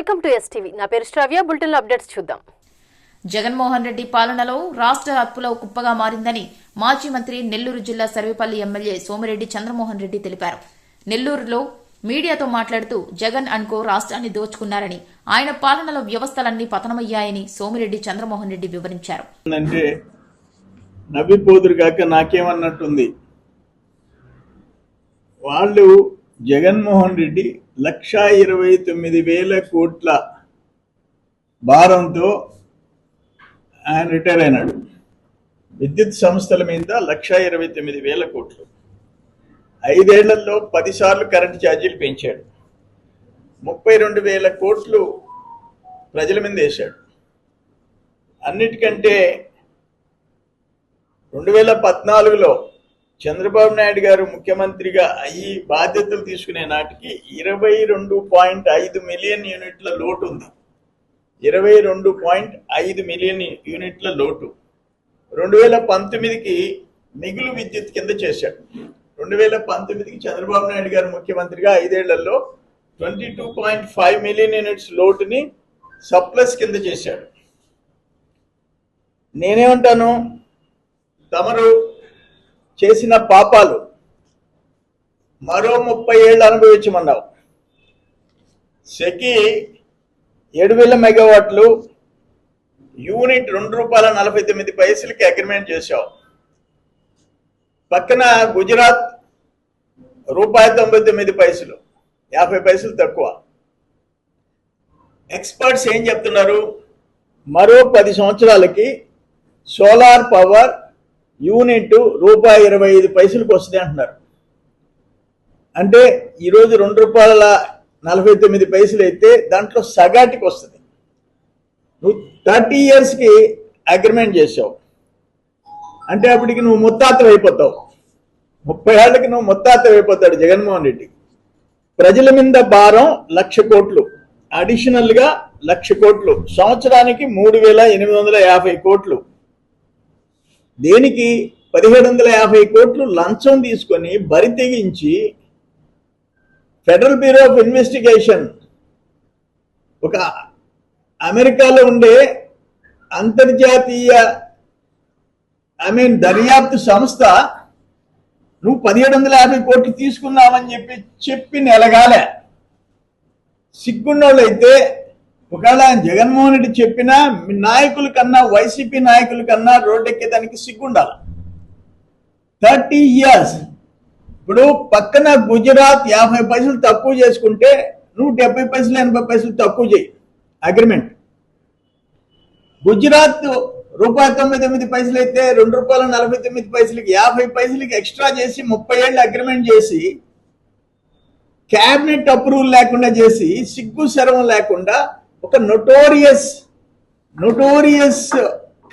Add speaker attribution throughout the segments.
Speaker 1: Welcome to STV. నా పేరు శ్రావ్య. Bulletin updates చూద్దాం.
Speaker 2: జగన్మోహన్ రెడ్డి పాలనలో రాష్ట్ర అప్పుల కుప్పగా మారిందని మాజీ మంత్రి నెల్లూరు జిల్లా సర్వేపల్లి ఎమ్మెల్యే సోమిరెడ్డి చంద్రమోహన్ రెడ్డి తెలిపారు. నెల్లూరులో మీడియాతో మాట్లాడుతూ జగన్ అనుకో రాష్ట్రాన్ని దోచుకున్నారని, ఆయన పాలనలో వ్యవస్థలన్నీ పతనమయ్యాయని సోమిరెడ్డి చంద్రమోహన్ రెడ్డి వివరించారు.
Speaker 3: అంటే నవ్విపోదురుగాక నాకేమన్నట్టుంది. వాళ్ళు జగన్మోహన్ రెడ్డి 1,29,000 కోట్ల భారంతో ఆయన రిటైర్ అయినాడు. విద్యుత్ సంస్థల మీద 1,29,000 కోట్లు. 5 ఏళ్లలో 10 సార్లు కరెంటు ఛార్జీలు పెంచాడు. 32,000 కోట్లు ప్రజల మీద వేశాడు. అన్నిటికంటే 2014లో చంద్రబాబు నాయుడు గారు ముఖ్యమంత్రిగా అయ్యి బాధ్యతలు తీసుకునే నాటికి 22.5 మిలియన్ యూనిట్ల లోటు ఉంది. 22.5 మిలియన్ యూనిట్ల లోటు 2019కి మిగులు విద్యుత్ కింద చేశాడు. 2019కి చంద్రబాబు నాయుడు గారు ముఖ్యమంత్రిగా 5 ఏళ్లలో 22.5 మిలియన్ యూనిట్స్ లోటుని సప్లస్ కింద చేశాడు. నేనేమంటాను, తమరు చేసిన పాపాలు మరో 30 ఏళ్ళు అనుభవించమన్నావు. సెకి 7,000 మెగావాట్లు యూనిట్ ₹2.49కి అగ్రిమెంట్ చేశావు. పక్కన గుజరాత్ ₹1.99, 50 పైసలు తక్కువ. ఎక్స్పర్ట్స్ ఏం చెప్తున్నారు, మరో 10 సంవత్సరాలకి సోలార్ పవర్ యూనిట్ ₹1.25 వస్తుంది అంటున్నారు. అంటే ఈరోజు ₹2.49 అయితే దాంట్లో సగాటికి వస్తుంది. నువ్వు 30 ఇయర్స్కి అగ్రిమెంట్ చేసావు అంటే అప్పటికి నువ్వు ముత్తాతలు అయిపోతావు. 30 ఏళ్ళకి నువ్వు ముత్తాతలు అయిపోతాడు జగన్మోహన్ రెడ్డి. ప్రజల మీద భారం 1,00,000 కోట్లు, అడిషనల్గా 1,00,000 కోట్లు, సంవత్సరానికి 3,850 కోట్లు. దేనికి 1,750 కోట్లు లంచం తీసుకొని బరి తెగించి ఫెడరల్ బ్యూరో ఆఫ్ ఇన్వెస్టిగేషన్, ఒక అమెరికాలో ఉండే అంతర్జాతీయ దర్యాప్తు సంస్థ నువ్వు 1,750 కోట్లు తీసుకున్నావని చెప్పి నెలగాలే. సిగ్గున్నోళ్ళు అయితే ఒకవేళ జగన్మోహన్ రెడ్డి చెప్పినా నాయకుల కన్నా, వైసీపీ నాయకుల కన్నా రోడ్డెక్కేదానికి సిగ్గుండాలి. 30 ఇయర్స్. ఇప్పుడు పక్కన గుజరాత్ 50 పైసలు తక్కువ చేసుకుంటే నువ్వు 70 పైసలు 80 పైసలు తక్కువ చేయి అగ్రిమెంట్. గుజరాత్ ₹1.99 అయితే ₹2.49కి 50 పైసలకి ఎక్స్ట్రా చేసి 30 ఏళ్ళు అగ్రిమెంట్ చేసి క్యాబినెట్ అప్రూవల్ లేకుండా చేసి సిగ్గు శరం లేకుండా ఒక నోటోరియస్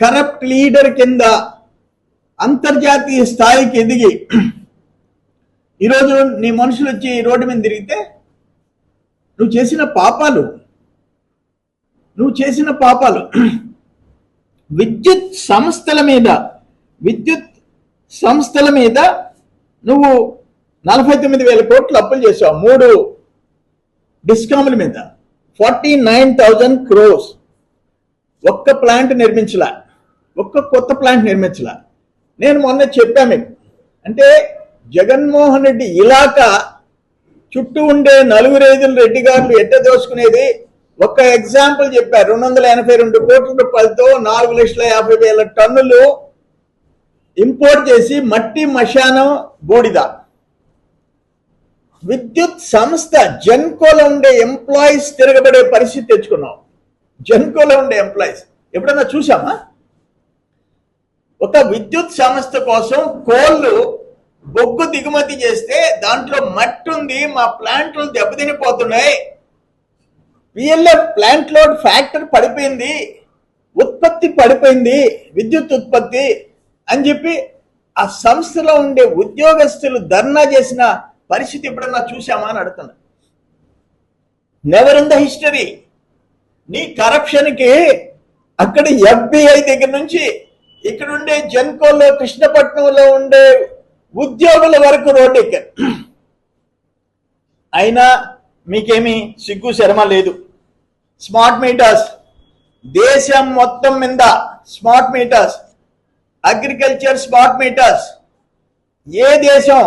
Speaker 3: కరప్ట్ లీడర్ కింద అంతర్జాతీయ స్థాయికి ఎదిగి ఈరోజు నీ మనుషులు వచ్చి రోడ్డు మీద తిరిగితే నువ్వు చేసిన పాపాలు విద్యుత్ సంస్థల మీద నువ్వు 49,000 కోట్లు అప్పులు చేసావు. 3 డిస్కామ్ల మీద 49,000 crores. ఒక్క ప్లాంట్ నిర్మించలా, ఒక్క కొత్త ప్లాంట్ నిర్మించలా. నేను మొన్న చెప్పా మీకు, అంటే జగన్మోహన్ రెడ్డి ఇలాకా చుట్టూ ఉండే 4 రెడ్డి గారులు ఎట్ట దోసుకునేది ఒక ఎగ్జాంపుల్ చెప్పా. 282 కోట్ల రూపాయలతో 4,50,000 టన్నులు ఇంపోర్ట్ చేసి మట్టి, మశానం, బూడిద. విద్యుత్ సంస్థ జెన్కోలో ఉండే ఎంప్లాయీస్ తిరగబడే పరిస్థితి తెచ్చుకున్నాం. జెన్కోలో ఉండే ఎంప్లాయీస్ ఎప్పుడన్నా చూసామా? ఒక విద్యుత్ సంస్థ కోసం కోళ్ళు బొగ్గు దిగుమతి చేస్తే దాంట్లో మట్టి ఉంది, మా ప్లాంట్లు దెబ్బతినిపోతున్నాయి, పిఎల్ఎఫ్ ప్లాంట్ లోడ్ ఫ్యాక్టర్ పడిపోయింది, ఉత్పత్తి పడిపోయింది, విద్యుత్ ఉత్పత్తి అని చెప్పి ఆ సంస్థలో ఉండే ఉద్యోగస్తులు ధర్నా చేసిన పరిస్థితి ఎప్పుడన్నా చూసామా అని అడుగుతున్నా. Never in the history. నీ కరప్షన్కి అక్కడ FBI దగ్గర నుంచి ఇక్కడ ఉండే జెన్కోలో, కృష్ణపట్నంలో ఉండే ఉద్యోగుల వరకు రోడ్డు ఎక్కారు. అయినా మీకేమీ సిగ్గు శరమ లేదు. స్మార్ట్ మీటర్స్, దేశం మొత్తం మీద smart meters, agriculture smart meters. ఏ దేశం,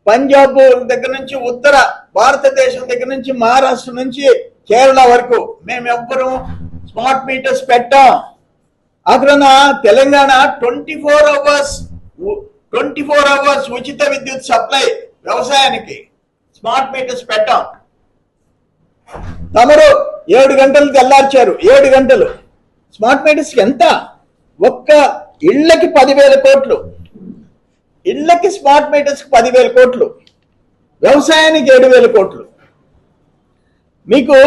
Speaker 3: పంజాబ్ దగ్గర నుంచి ఉత్తర భారతదేశం దగ్గర నుంచి మహారాష్ట్ర నుంచి కేరళ వరకు మేము ఎవ్వరూ స్మార్ట్ మీటర్స్ పెట్టాం. అక్కడ తెలంగాణ 24 అవర్స్ ఉచిత విద్యుత్ సప్లై వ్యవసాయానికి స్మార్ట్ మీటర్స్ పెట్టాం. తమరు 7 గంటలు తెల్లార్చారు, 7 గంటలు. స్మార్ట్ మీటర్స్ ఎంత? ఒక్క ఇళ్లకి 10,000 కోట్లు, ఇళ్లకి స్మార్ట్ మీటర్స్ 10,000 కోట్లు, వ్యవసాయానికి 7,000 కోట్లు. మీకు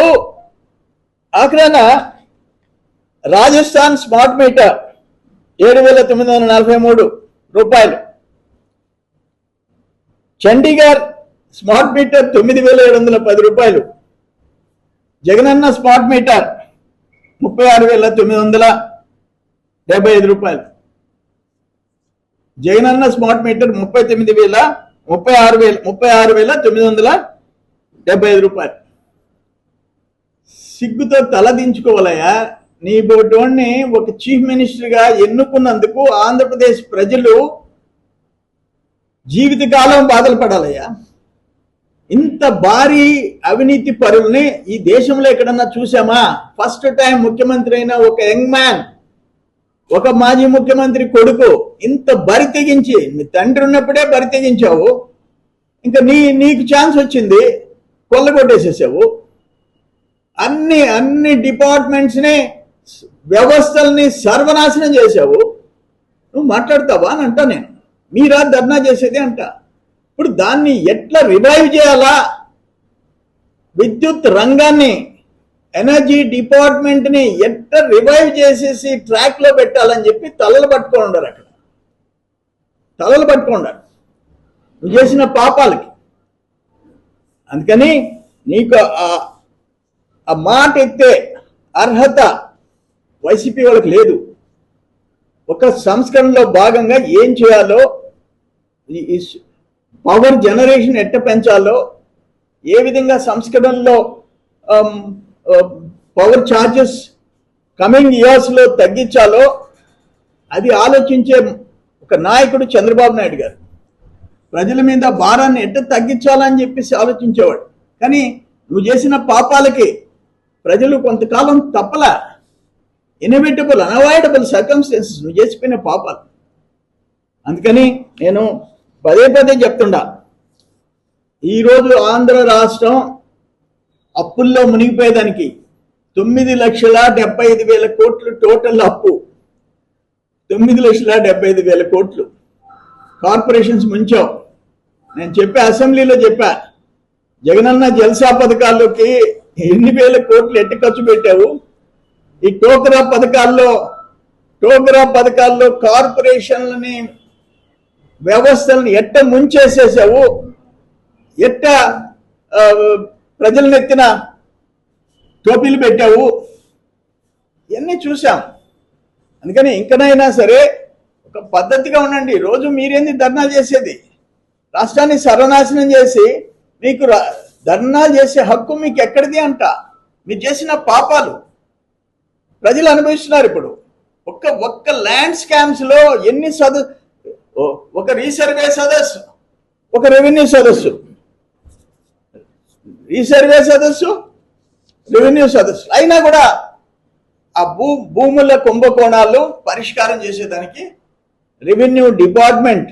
Speaker 3: ఆఖరాన రాజస్థాన్ స్మార్ట్ మీటర్ 7,943 రూపాయలు, చండీగఢ్ స్మార్ట్ మీటర్ 9,710 రూపాయలు, జగనన్న స్మార్ట్ మీటర్ 36,975 రూపాయలు, జగనన్న స్మార్ట్ మీటర్ 36,975 రూపాయలు. సిగ్గుతో తల దించుకోవాలయ్యా. నీ బోటోని ఒక చీఫ్ మినిస్టర్గా ఎన్నుకున్నందుకు ఆంధ్రప్రదేశ్ ప్రజలు జీవితకాలం బాధలు పడాలయ్యా. ఇంత భారీ అవినీతి పరుల్ని ఈ దేశంలో ఎక్కడన్నా చూసామా? ఫస్ట్ టైం ముఖ్యమంత్రి అయిన ఒక యంగ్ మ్యాన్, ఒక మాజీ ముఖ్యమంత్రి కొడుకు ఇంత బరి తెగించి, నీ తండ్రి ఉన్నప్పుడే బరి తెగించావు, ఇంకా నీకు ఛాన్స్ వచ్చింది, కొల్లగొట్టేసేసావు. అన్ని డిపార్ట్మెంట్స్ని, వ్యవస్థల్ని సర్వనాశనం చేశావు. నువ్వు మాట్లాడతావా అని అంటా నేను. మీరా ధర్నా చేసేది అంట. ఇప్పుడు దాన్ని ఎట్లా రివైవ్ చేయాలా? విద్యుత్ రంగాన్ని, ఎనర్జీ డిపార్ట్మెంట్ని ఎట్లా రివైవ్ చేసేసి ట్రాక్లో పెట్టాలని చెప్పి తలలు పట్టుకోండారు. అక్కడ తలలు పట్టుకోండారు నువ్వు చేసిన పాపాలకి. అందుకని నీకు ఆ మాట ఎత్తే అర్హత వైసీపీ వాళ్ళకి లేదు. ఒక సంస్కరణలో భాగంగా ఏం చేయాలో, పవర్ జనరేషన్ ఎట్ట పెంచాలో, ఏ విధంగా సంస్కరణలో పవర్ ఛార్జెస్ కమింగ్ ఇయర్స్లో తగ్గించాలో అది ఆలోచించే ఒక నాయకుడు చంద్రబాబు నాయుడు గారు. ప్రజల మీద భారాన్ని ఎట్ట తగ్గించాలని చెప్పేసి ఆలోచించేవాడు. కానీ నువ్వు చేసిన పాపాలకి ప్రజలు కొంతకాలం తప్పలా. ఇన్ఎవిటబుల్, అన్అవాయిడబుల్ సర్కమ్స్టెన్సెస్ నువ్వు చేసిపోయిన పాపాలు. అందుకని నేను పదే చెప్తుండా, ఈరోజు ఆంధ్ర రాష్ట్రం అప్పుల్లో మునిగిపోయేదానికి 9,75,000 కోట్లు టోటల్ అప్పు. 9,75,000 కోట్లు కార్పొరేషన్స్ ముంచావు. నేను అసెంబ్లీలో చెప్పా, జగనన్న జల్సా పథకాల్లోకి ఎన్ని వేల కోట్లు ఎట్టి ఖర్చు పెట్టావు? ఈ టోకరా పథకాల్లో కార్పొరేషన్లని, వ్యవస్థలను ఎట్ట ముంచేసేసావు? ఎట్ట ప్రజలను ఎత్తిన టోపీలు పెట్టావు? ఇవన్నీ చూసాం. అందుకని ఇంకనైనా సరే ఒక పద్ధతిగా ఉండండి. రోజు మీరేంది ధర్నా చేసేది? రాష్ట్రాన్ని సర్వనాశనం చేసి మీకు ధర్నా చేసే హక్కు మీకు ఎక్కడిది అంట? మీరు చేసిన పాపాలు ప్రజలు అనుభవిస్తున్నారు. ఇప్పుడు ఒక్క ల్యాండ్ స్కామ్స్ లో ఎన్ని ఒక రీసర్వే సదస్సు, ఒక రెవెన్యూ సదస్సు, రీసర్వే సదస్సు, రెవెన్యూ సదస్సు అయినా కూడా ఆ భూముల కుంభకోణాలు పరిష్కారం చేసేదానికి రెవెన్యూ డిపార్ట్మెంట్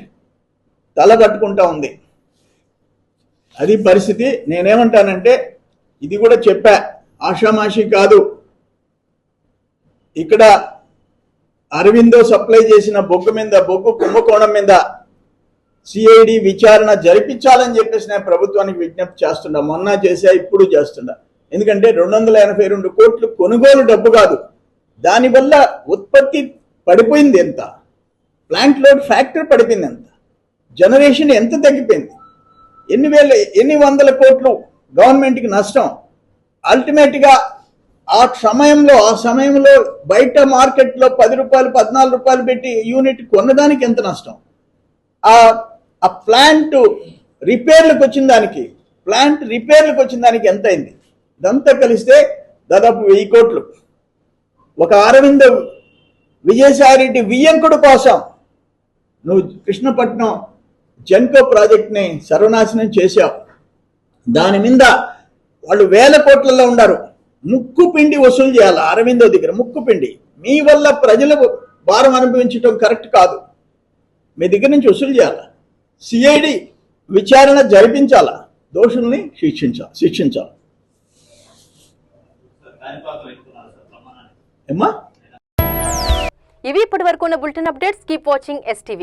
Speaker 3: తలబట్టుకుంటా ఉంది. అది పరిస్థితి. నేనేమంటానంటే, ఇది కూడా చెప్పా, ఆషామాషి కాదు. ఇక్కడ అరవిందో సప్లై చేసిన బొగ్గు కుంభకోణం మీద సిఐడి విచారణ జరిపించాలని చెప్పేసి నేను ప్రభుత్వానికి విజ్ఞప్తి చేస్తున్నా. మొన్న చేసా, ఇప్పుడు చేస్తున్నా. ఎందుకంటే 282 కోట్లు కొనుగోలు డబ్బు కాదు, దానివల్ల ఉత్పత్తి పడిపోయింది ఎంత, ప్లాంట్ లోడ్ ఫ్యాక్టర్ పడిపోయింది ఎంత, జనరేషన్ ఎంత తగ్గిపోయింది, ఎన్ని వందల కోట్లు గవర్నమెంట్కి నష్టం. అల్టిమేట్గా ఆ సమయంలో బయట మార్కెట్లో 10 రూపాయలు 14 రూపాయలు పెట్టి యూనిట్ కొనడానికి ఎంత నష్టం. ఆ ప్లాంట్ రిపేర్లకు వచ్చిన దానికి ఎంత అయింది? ఇదంతా కలిస్తే దాదాపు 1000 కోట్లు. ఒక అరవింద్ విజయసాయిరెడ్డి వియ్యంకుడు కోసం నువ్వు కృష్ణపట్నం జెన్కో ప్రాజెక్ట్ని సర్వనాశనం చేశావు. దాని మీద వాళ్ళు 1000 కోట్లలో ఉన్నారు. ముక్కు పిండి వసూలు చేయాలి అరవిందో దగ్గర, ముక్కు పిండి. మీ వల్ల ప్రజలు భారం అనుభవించడం కరెక్ట్ కాదు. మీ దగ్గర నుంచి వసూలు చేయాలి. సిఐడి విచారణ జరిపించాలా, దోషుల్ని శిక్షించాలి. ఏమ్మా?
Speaker 1: ఇవి ఇప్పటి వరకు ఉన్న bulletin updates. Keep watching STV.